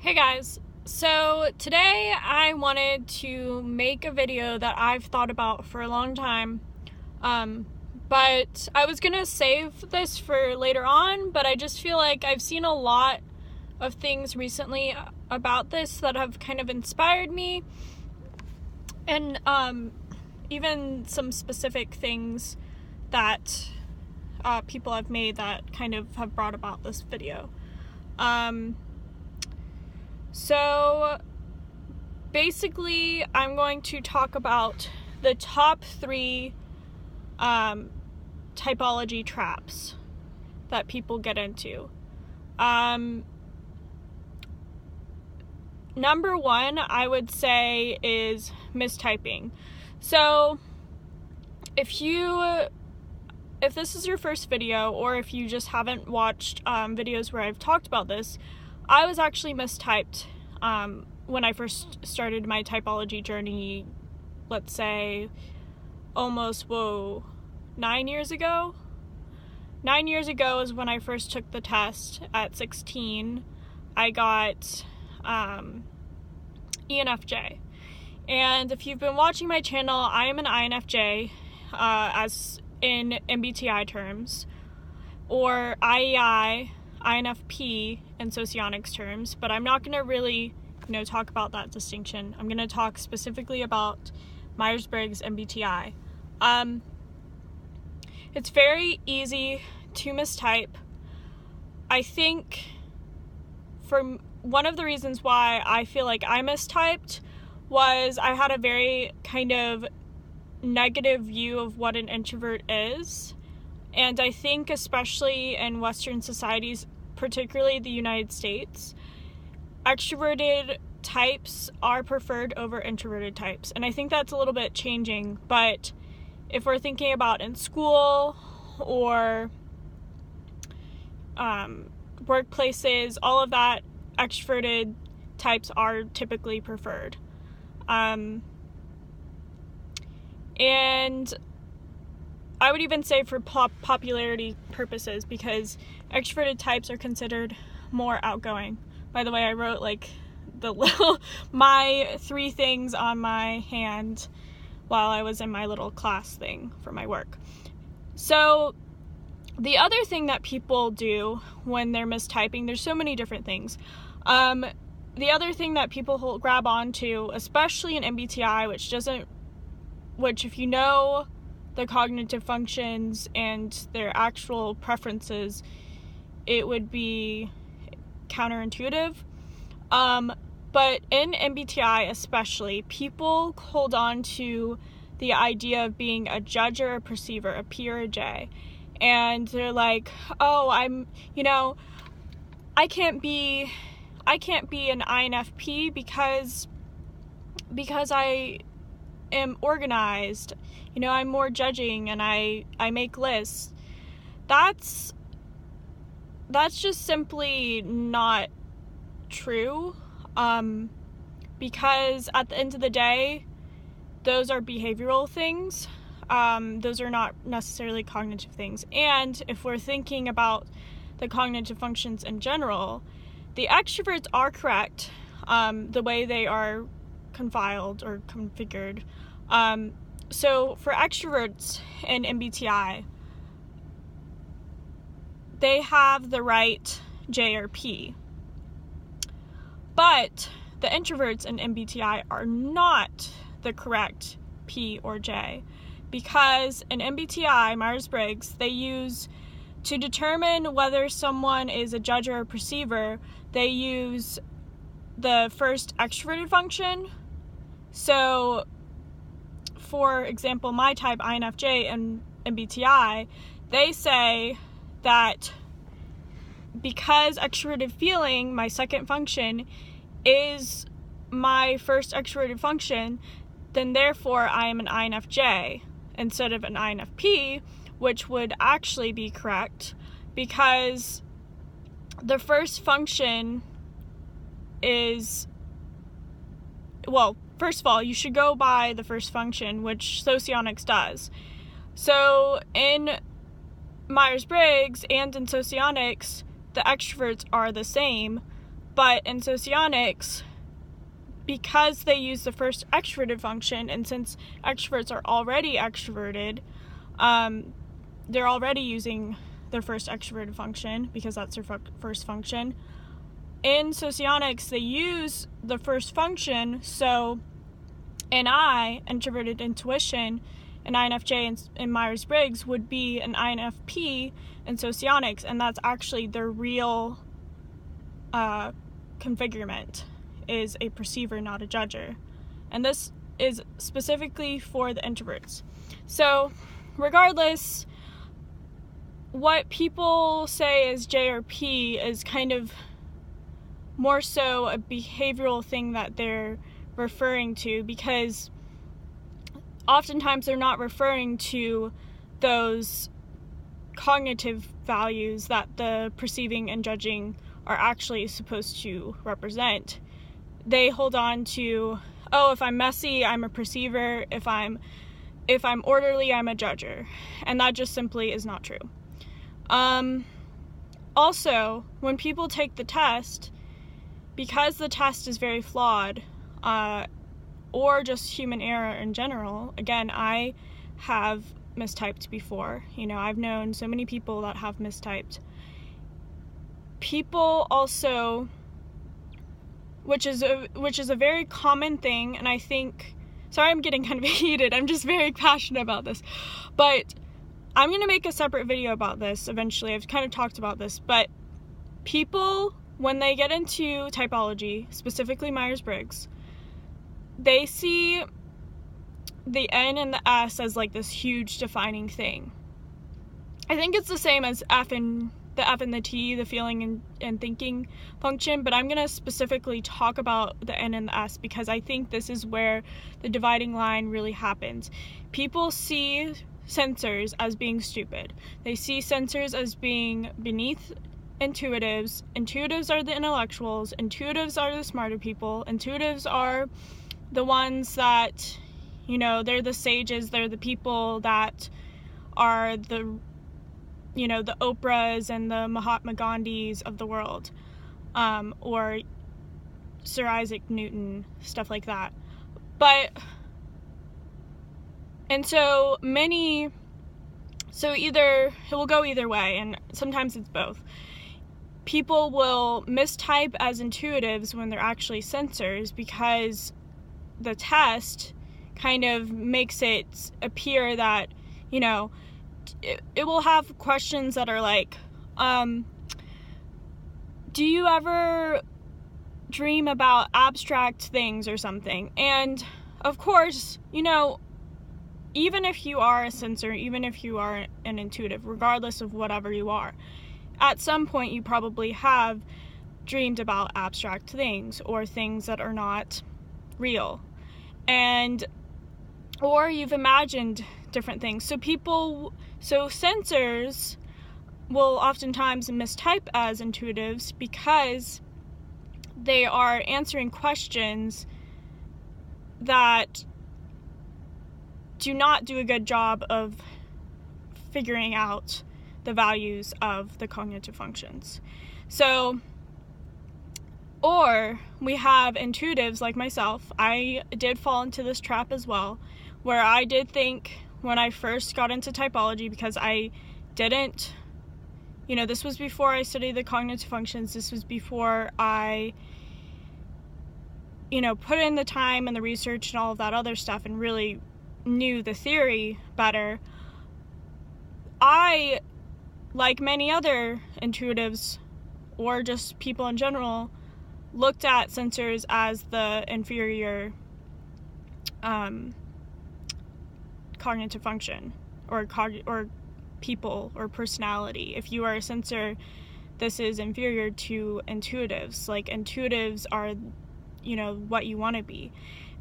Hey guys, so today I wanted to make a video that I've thought about for a long time, but I was gonna save this for later on, but I just feel like I've seen a lot of things recently about this that have kind of inspired me, and even some specific things that people have made that kind of have brought about this video. So basically, I'm going to talk about the top 3 typology traps that people get into. Number 1, I would say, is mistyping. So if this is your first video, or if you just haven't watched videos where I've talked about this, I was actually mistyped when I first started my typology journey, let's say almost 9 years ago. 9 years ago is when I first took the test at 16. I got ENFJ. And if you've been watching my channel, I am an INFJ, as in MBTI terms, or IEI, INFP in Socionics terms, but I'm not going to really, talk about that distinction. I'm going to talk specifically about Myers-Briggs MBTI. It's very easy to mistype. I think for one of the reasons why I feel like I mistyped was I had a very kind of negative view of what an introvert is. And I think especially in Western societies, particularly the United States, extroverted types are preferred over introverted types. And I think that's a little bit changing, but if we're thinking about in school or workplaces, all of that, extroverted types are typically preferred. And I would even say for popularity purposes, because extroverted types are considered more outgoing. By the way, I wrote my 3 things on my hand while I was in my little class thing for my work. So the other thing that people do when they're mistyping, there's so many different things. The other thing that people grab onto, especially in MBTI, which if you know the cognitive functions and their actual preferences, it would be counterintuitive. But in MBTI especially, people hold on to the idea of being a judge or a perceiver, a P or a J. And they're like, oh, I can't be an INFP because I am organized. I'm more judging and I make lists. That's just simply not true, because at the end of the day, those are behavioral things. Those are not necessarily cognitive things. And if we're thinking about the cognitive functions in general, the extroverts are correct, the way they are configured or configured. So for extroverts in MBTI, they have the right J or P. But the introverts in MBTI are not the correct P or J, because in MBTI, Myers-Briggs, they use, to determine whether someone is a judge or a perceiver, they use the first extroverted function. So for example, my type, INFJ, and MBTI, they say that because extroverted feeling, my second function, is my first extroverted function, then therefore I am an INFJ instead of an INFP, which would actually be correct, because the first function is, well, first of all, you should go by the first function, which Socionics does. So in Myers-Briggs and in Socionics, the extroverts are the same, But in Socionics, because they use the first extroverted function, and since extroverts are already extroverted, they're already using their first extroverted function because that's their first function. In Socionics, they use the first function, so NI, introverted intuition, an INFJ in Myers-Briggs would be an INFP in Socionics, and that's actually their real configurement, is a perceiver, not a judger. And this is specifically for the introverts. So regardless, what people say is J or P is kind of more so a behavioral thing that they're referring to, because oftentimes they're not referring to those cognitive values that the perceiving and judging are actually supposed to represent. They hold on to, oh, if I'm messy, I'm a perceiver. If I'm orderly, I'm a judger. And that just simply is not true. Also, when people take the test, because the test is very flawed, or just human error in general, again, I have mistyped before. I've known so many people that have mistyped. People also, which is a very common thing, and I think, sorry I'm getting kind of heated, I'm just very passionate about this, but I'm going to make a separate video about this eventually. I've kind of talked about this, but people, when they get into typology, specifically Myers-Briggs, they see the N and the S as like this huge defining thing. I think it's the same as the F and the T, the feeling and thinking function, but I'm going to specifically talk about the N and the S because I think this is where the dividing line really happens. People see sensors as being stupid. They see sensors as being beneath intuitives. Intuitives are the intellectuals. Intuitives are the smarter people. Intuitives are the ones that, they're the sages. They're the people that are the Oprahs and the Mahatma Gandhis of the world, or Sir Isaac Newton, stuff like that. So either, it will go either way, and sometimes it's both. People will mistype as intuitives when they're actually sensors because the test kind of makes it appear that, it will have questions that are like, do you ever dream about abstract things or something? And of course, even if you are a sensor, even if you are an intuitive, regardless of whatever you are, at some point you probably have dreamed about abstract things or things that are not real, or you've imagined different things. So sensors will oftentimes mistype as intuitives because they are answering questions that do not do a good job of figuring out the values of the cognitive functions. Or we have intuitives like myself. I did fall into this trap as well, where I did think when I first got into typology, because I didn't, this was before I studied the cognitive functions, this was before I, put in the time and the research and all of that other stuff and really knew the theory better. I, like many other intuitives, or just people in general, looked at sensors as the inferior cognitive function, or people, or personality. If you are a sensor, this is inferior to intuitives. Like, intuitives are, what you want to be.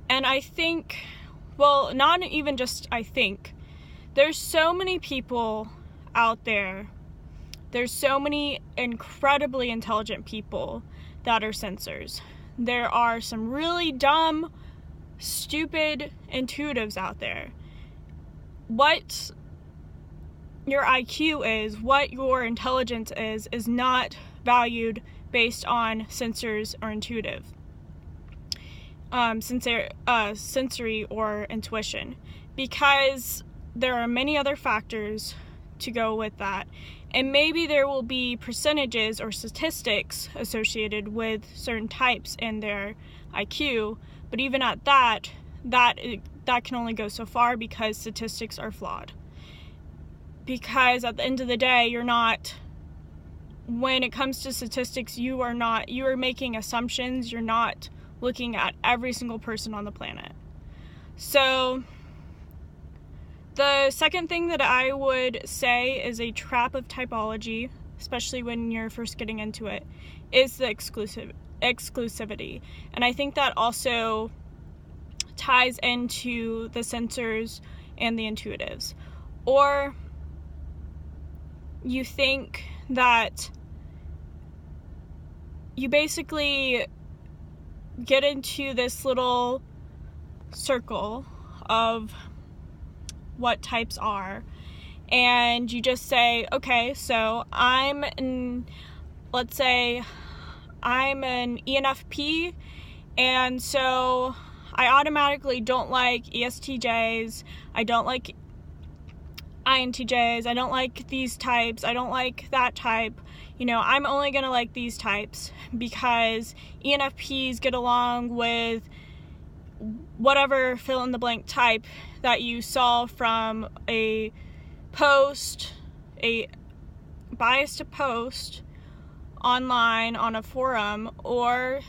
And I think, well, not even just I think, there's so many people out there, there's so many incredibly intelligent people that are sensors. There are some really dumb, stupid intuitives out there. What your IQ is, what your intelligence is not valued based on sensors or intuitive, sensory or intuition, because there are many other factors to go with that. And maybe there will be percentages or statistics associated with certain types and their IQ, but even at that can only go so far, because statistics are flawed. Because at the end of the day, when it comes to statistics, you are making assumptions. You're not looking at every single person on the planet. So the second thing that I would say is a trap of typology, especially when you're first getting into it, is the exclusivity. And I think that also ties into the sensors and the intuitives. Or you think that you basically get into this little circle of what types are, and you just say, okay, so let's say I'm an ENFP, and so I automatically don't like ESTJs, I don't like INTJs, I don't like these types, I don't like that type. I'm only gonna like these types because ENFPs get along with whatever fill in the blank type that you saw from a post, a biased post online on a forum, or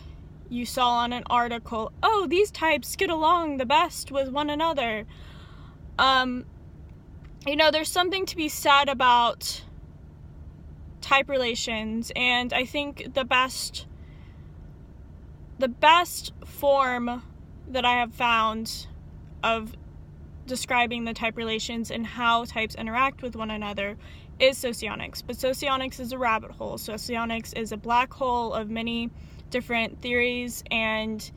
you saw on an article, oh, these types get along the best with one another. There's something to be said about type relations, and I think the best form that I have found of describing the type relations and how types interact with one another is Socionics. But Socionics is a rabbit hole. Socionics is a black hole of many different theories, and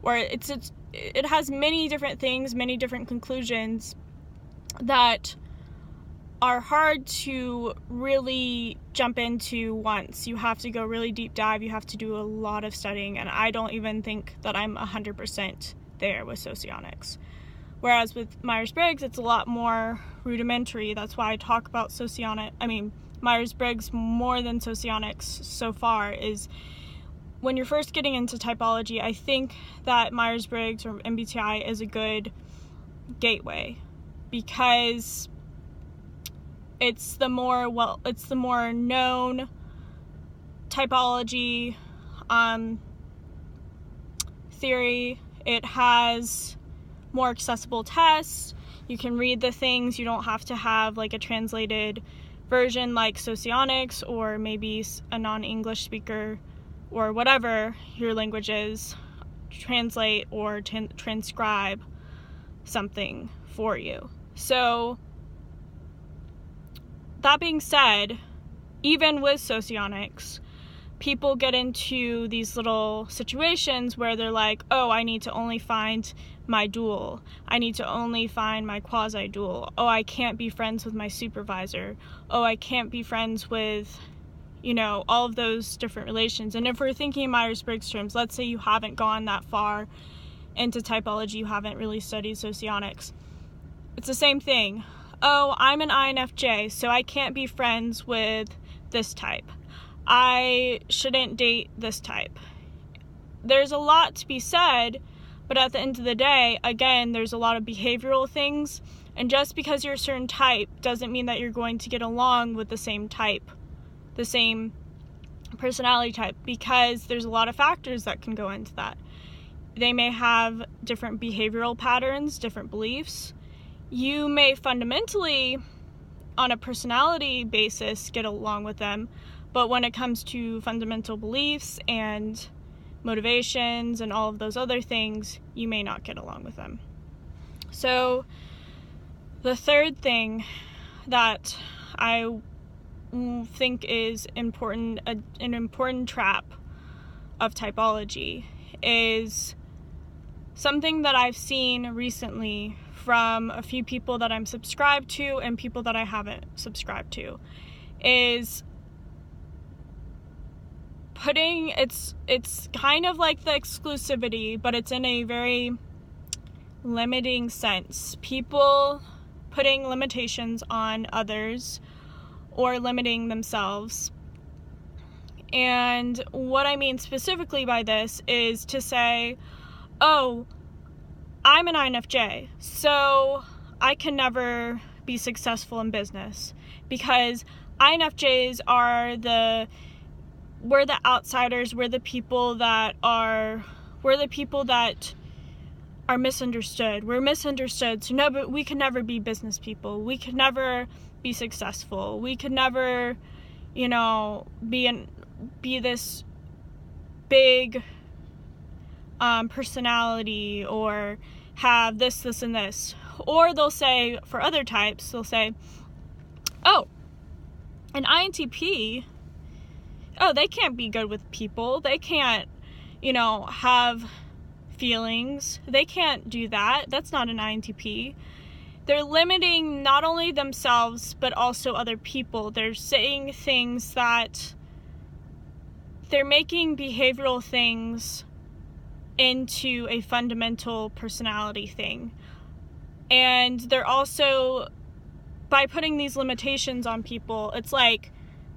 where it has many different things, many different conclusions that are hard to really jump into once. You have to go really deep dive, you have to do a lot of studying, and I don't even think that I'm 100% there with Socionics. Whereas with Myers-Briggs, it's a lot more rudimentary. That's why I talk about Myers-Briggs more than Socionics so far. Is when you're first getting into typology, I think that Myers-Briggs or MBTI is a good gateway, because it's the more known typology theory. It has more accessible tests. You can read the things. You don't have to have like a translated version like Socionics, or maybe a non-English speaker or whatever your language is translate or transcribe something for you. So that being said, even with Socionics, people get into these little situations where they're like, oh, I need to only find my dual. I need to only find my quasi-dual. Oh, I can't be friends with my supervisor. Oh, I can't be friends with, all of those different relations. And if we're thinking in Myers-Briggs terms, let's say you haven't gone that far into typology, you haven't really studied Socionics. It's the same thing. Oh, I'm an INFJ, so I can't be friends with this type. I shouldn't date this type. There's a lot to be said, but at the end of the day, again, there's a lot of behavioral things, and just because you're a certain type doesn't mean that you're going to get along with the same type, the same personality type, because there's a lot of factors that can go into that. They may have different behavioral patterns, different beliefs. You may fundamentally, on a personality basis, get along with them, but when it comes to fundamental beliefs and motivations and all of those other things, you may not get along with them. So the third thing that I think is important, an important trap of typology, is something that I've seen recently from a few people that I'm subscribed to and people that I haven't subscribed to, is it's kind of like the exclusivity, but it's in a very limiting sense. People putting limitations on others or limiting themselves. And what I mean specifically by this is to say, oh, I'm an INFJ, so I can never be successful in business because INFJs we're the outsiders, we're the people that are misunderstood. We're misunderstood, so no, but we could never be business people. We could never be successful. We could never, be this big personality or have this, and this. Or they'll say, for other types, they'll say, oh, an INTP, oh, they can't be good with people. They can't, have feelings. They can't do that. That's not an INTP. They're limiting not only themselves, but also other people. They're saying things that they're making behavioral things into a fundamental personality thing. And they're also, by putting these limitations on people, it's like,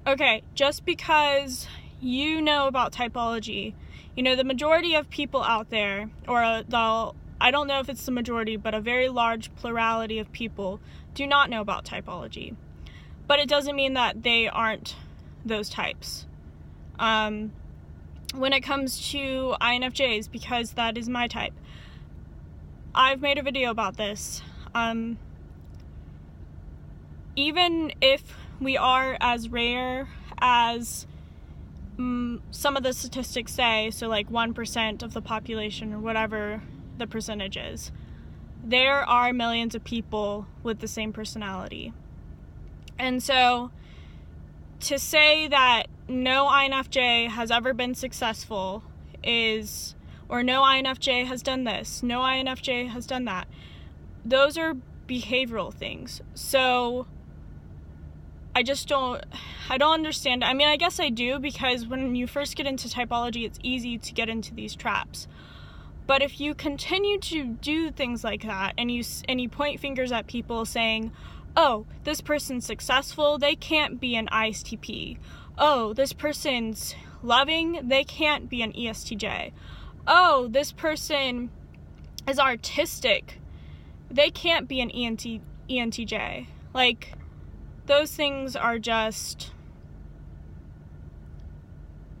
okay, just because you know about typology, the majority of people out there, or I don't know if it's the majority, but a very large plurality of people do not know about typology. But it doesn't mean that they aren't those types. When it comes to INFJs, because that is my type, I've made a video about this. Even if we are as rare as some of the statistics say, so like 1% of the population or whatever the percentage is, there are millions of people with the same personality. And so to say that no INFJ has ever been successful or no INFJ has done this, no INFJ has done that, those are behavioral things. So I don't understand. I mean, I guess I do, because when you first get into typology, it's easy to get into these traps. But if you continue to do things like that, and you point fingers at people saying, oh, this person's successful, they can't be an ISTP. Oh, this person's loving, they can't be an ESTJ. Oh, this person is artistic, they can't be an ENTJ. Like, those things are just,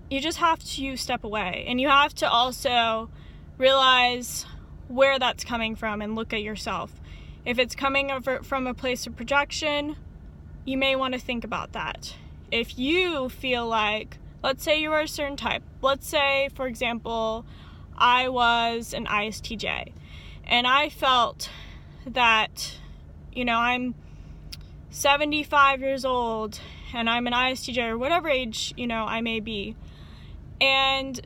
you just have to step away. And you have to also realize where that's coming from and look at yourself. If it's coming from a place of projection, you may want to think about that. If you feel like, let's say you are a certain type. Let's say, for example, I was an ISTJ. And I felt that, I'm 75 years old and I'm an ISTJ, or whatever age, I may be. And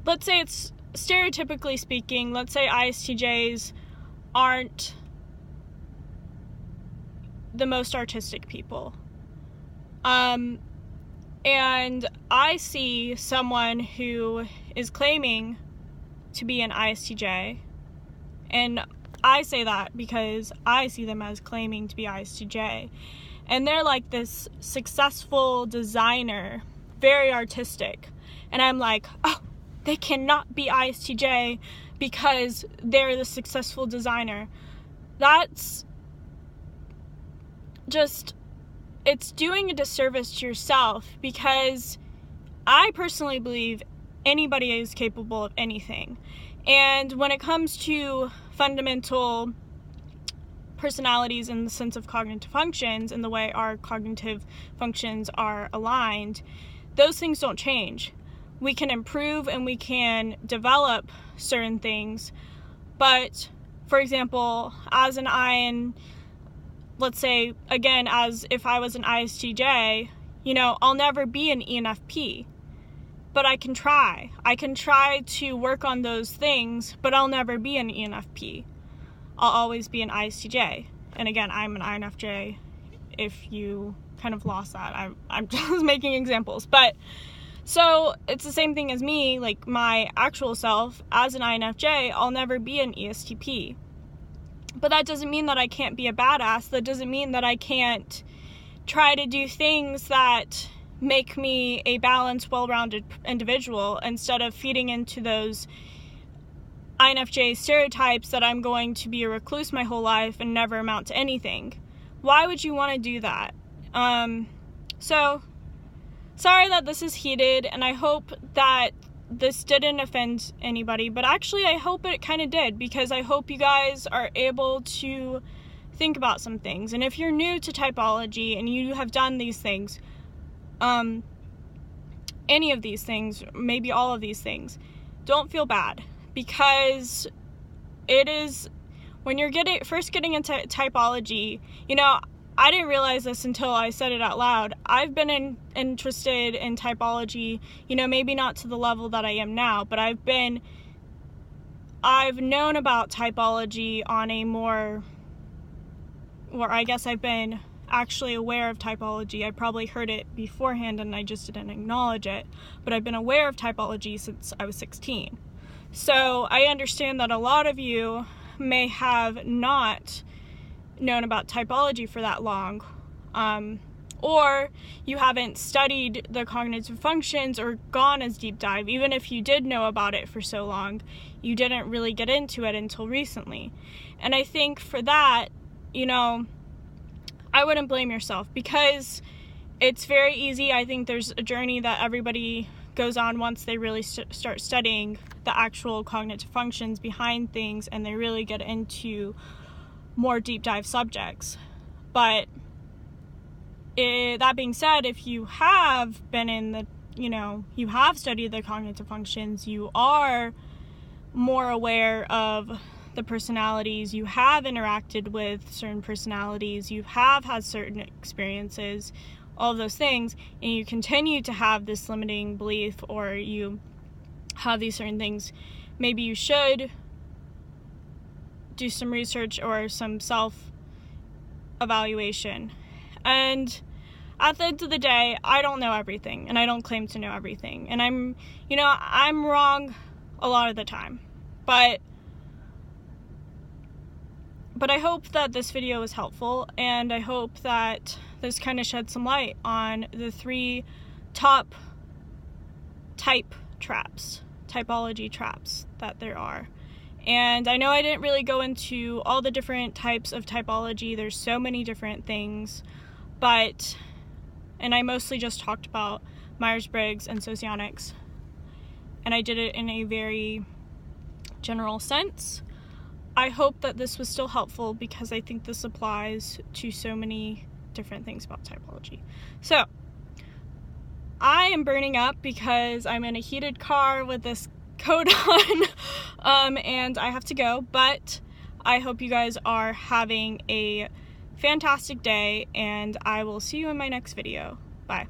let's say it's, stereotypically speaking, let's say ISTJs aren't the most artistic people. And I see someone who is claiming to be an ISTJ, and I say that because I see them as claiming to be ISTJ, and they're like this successful designer, very artistic, and I'm like, oh, they cannot be ISTJ because they're the successful designer. That's just, it's doing a disservice to yourself, because I personally believe anybody is capable of anything. And when it comes to fundamental personalities in the sense of cognitive functions and the way our cognitive functions are aligned, those things don't change. We can improve and we can develop certain things, but for example, as an let's say, again, as if I was an ISTJ, I'll never be an ENFP, but I can try. I can try to work on those things, but I'll never be an ENFP. I'll always be an ISTJ. And again, I'm an INFJ, if you kind of lost that. I'm just making examples. But so it's the same thing as me, like my actual self as an INFJ, I'll never be an ESTP. But that doesn't mean that I can't be a badass. That doesn't mean that I can't try to do things that make me a balanced, well-rounded individual instead of feeding into those INFJ stereotypes that I'm going to be a recluse my whole life and never amount to anything. Why would you want to do that? So sorry that this is heated, and I hope that this didn't offend anybody, but actually I hope it kind of did, because I hope you guys are able to think about some things. And if you're new to typology and you have done these things, any of these things, maybe all of these things, don't feel bad, because it is, when you're first getting into typology, you know, I didn't realize this until I said it out loud. I've been interested in typology, you know, maybe not to the level that I am now, but I've known about typology on a more, or I guess I've been actually aware of typology. I probably heard it beforehand and I just didn't acknowledge it, but I've been aware of typology since I was 16. So I understand that a lot of you may have not known about typology for that long, or you haven't studied the cognitive functions or gone as deep dive. Even if you did know about it for so long, you didn't really get into it until recently. And I think for that, you know, I wouldn't blame yourself, because it's very easy. I think there's a journey that everybody goes on once they really start studying the actual cognitive functions behind things, and they really get into more deep dive subjects. But that being said, if you have been in the, you know, you have studied the cognitive functions, you are more aware of the personalities, you have interacted with certain personalities, you have had certain experiences, all of those things, and you continue to have this limiting belief, or you have these certain things, maybe you should do some research or some self-evaluation. And at the end of the day, I don't know everything, and I don't claim to know everything, and I'm wrong a lot of the time, but I hope that this video was helpful, and I hope that this kind of shed some light on the 3 top typology traps that there are. And I know I didn't really go into all the different types of typology. There's so many different things, and I mostly just talked about Myers-Briggs and Socionics, and I did it in a very general sense. I hope that this was still helpful, because I think this applies to so many different things about typology. So I am burning up because I'm in a heated car with this coat on, and I have to go, but I hope you guys are having a fantastic day, and I will see you in my next video. Bye.